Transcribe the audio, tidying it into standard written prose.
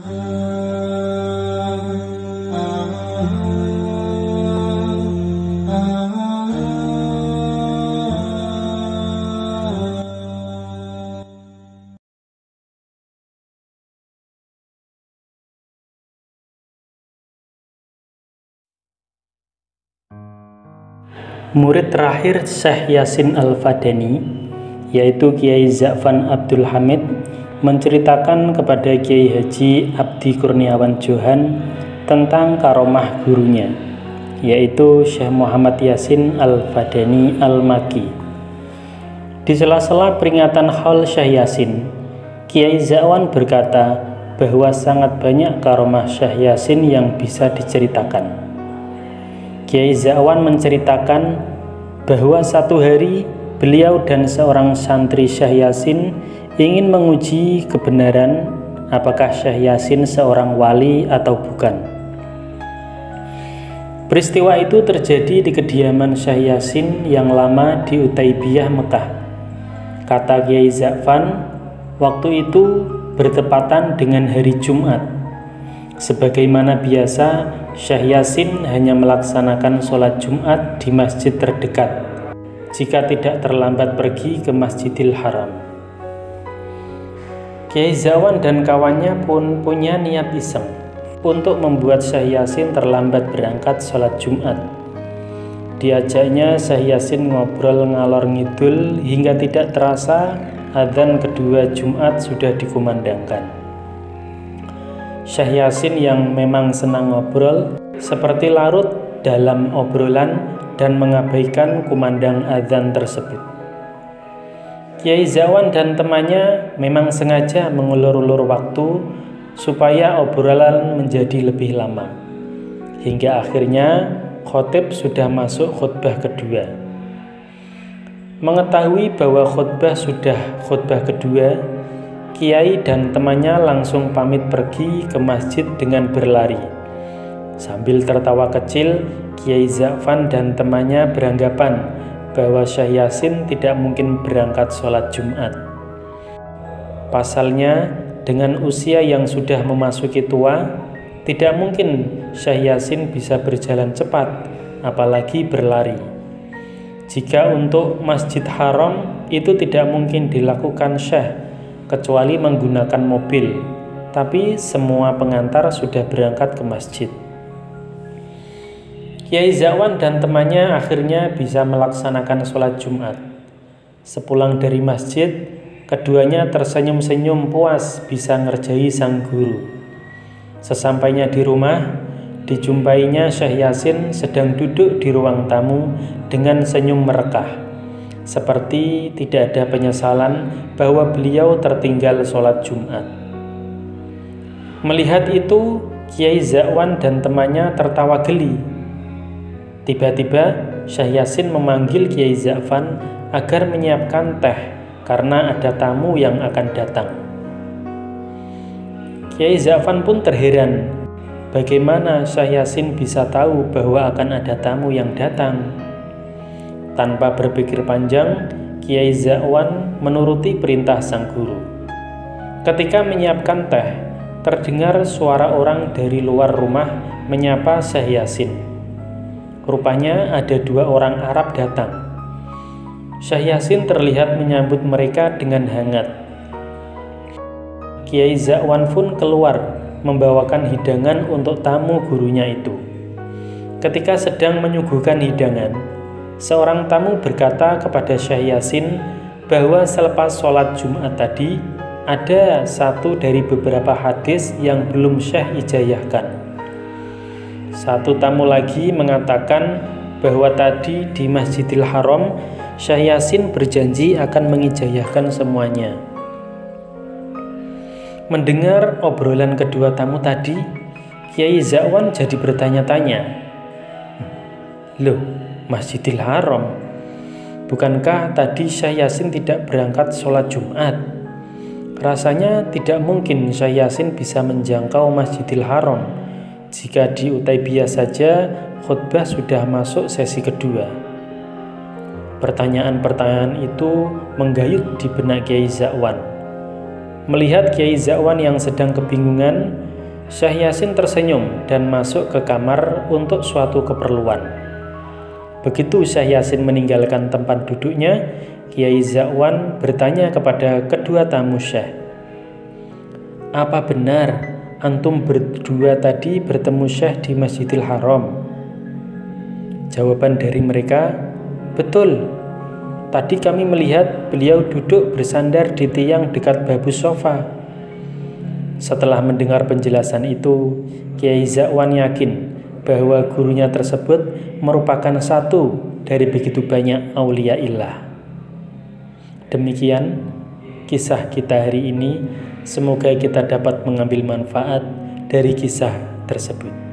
Murid terakhir Syekh Yasin Al-Fadani, yaitu Kiai Za'fan Abdul Hamid, menceritakan kepada Kiai Haji Abdi Kurniawan Johan tentang karomah gurunya, yaitu Syekh Muhammad Yasin Al-Fadani Al-Maki. Di sela-sela peringatan Haul Syekh Yasin, Kiai Za'wan berkata bahwa sangat banyak karomah Syekh Yasin yang bisa diceritakan. Kiai Za'wan menceritakan bahwa satu hari beliau dan seorang santri Syekh Yasin ingin menguji kebenaran apakah Syekh Yasin seorang wali atau bukan. Peristiwa itu terjadi di kediaman Syekh Yasin yang lama di Utaibiyah, Mekah. Kata Kiai Za'fan, waktu itu bertepatan dengan hari Jumat. Sebagaimana biasa, Syekh Yasin hanya melaksanakan sholat Jumat di masjid terdekat, jika tidak terlambat pergi ke Masjidil Haram. Kiai Za'wan dan kawannya pun punya niat iseng untuk membuat Syekh Yasin terlambat berangkat sholat Jumat. Diajaknya Syekh Yasin ngobrol ngalor ngidul hingga tidak terasa adzan kedua Jumat sudah dikumandangkan. Syekh Yasin yang memang senang ngobrol seperti larut dalam obrolan dan mengabaikan kumandang adzan tersebut. Kiai Za'wan dan temannya memang sengaja mengulur-ulur waktu supaya obrolan menjadi lebih lama, hingga akhirnya khotib sudah masuk khutbah kedua. Mengetahui bahwa khutbah kedua, Kiai dan temannya langsung pamit pergi ke masjid dengan berlari. Sambil tertawa kecil, Kiai Za'fan dan temannya beranggapan bahwa Syekh Yasin tidak mungkin berangkat sholat Jumat. Pasalnya, dengan usia yang sudah memasuki tua, tidak mungkin Syekh Yasin bisa berjalan cepat, apalagi berlari. Jika untuk Masjid Haram, itu tidak mungkin dilakukan Syekh, kecuali menggunakan mobil, tapi semua pengantar sudah berangkat ke masjid. Kiai Za'wan dan temannya akhirnya bisa melaksanakan sholat Jumat. Sepulang dari masjid, keduanya tersenyum-senyum puas bisa ngerjai sang guru. Sesampainya di rumah, dijumpainya Syekh Yasin sedang duduk di ruang tamu dengan senyum merekah, seperti tidak ada penyesalan bahwa beliau tertinggal sholat Jumat. Melihat itu, Kiai Za'wan dan temannya tertawa geli. Tiba-tiba, Syekh Yasin memanggil Kiai Za'fan agar menyiapkan teh karena ada tamu yang akan datang. Kiai Za'fan pun terheran, bagaimana Syekh Yasin bisa tahu bahwa akan ada tamu yang datang. Tanpa berpikir panjang, Kiai Za'wan menuruti perintah sang guru. Ketika menyiapkan teh, terdengar suara orang dari luar rumah menyapa Syekh Yasin. Rupanya ada dua orang Arab datang. Syekh Yasin terlihat menyambut mereka dengan hangat. Kiai Za'wan pun keluar membawakan hidangan untuk tamu gurunya itu. Ketika sedang menyuguhkan hidangan, seorang tamu berkata kepada Syekh Yasin bahwa selepas sholat Jumat tadi ada satu dari beberapa hadis yang belum Syekh ijayahkan. Satu tamu lagi mengatakan bahwa tadi di Masjidil Haram Syekh Yasin berjanji akan mengijayahkan semuanya. Mendengar obrolan kedua tamu tadi, Kiai Za'wan jadi bertanya-tanya, "Loh, Masjidil Haram? Bukankah tadi Syekh Yasin tidak berangkat sholat Jumat? Rasanya tidak mungkin Syekh Yasin bisa menjangkau Masjidil Haram jika di Utaibiyah saja khutbah sudah masuk sesi kedua." Pertanyaan-pertanyaan itu menggayut di benak Kiai Za'wan. Melihat Kiai Za'wan yang sedang kebingungan, Syekh Yasin tersenyum dan masuk ke kamar untuk suatu keperluan. Begitu Syekh Yasin meninggalkan tempat duduknya, Kiai Zakwan bertanya kepada kedua tamu Syekh, "Apa benar antum berdua tadi bertemu Syekh di Masjidil Haram?" Jawaban dari mereka, "Betul. Tadi kami melihat beliau duduk bersandar di tiang dekat babu sofa." Setelah mendengar penjelasan itu, Kiai Zakwan yakin bahwa gurunya tersebut merupakan satu dari begitu banyak aulia illah. Demikian kisah kita hari ini. Semoga kita dapat mengambil manfaat dari kisah tersebut.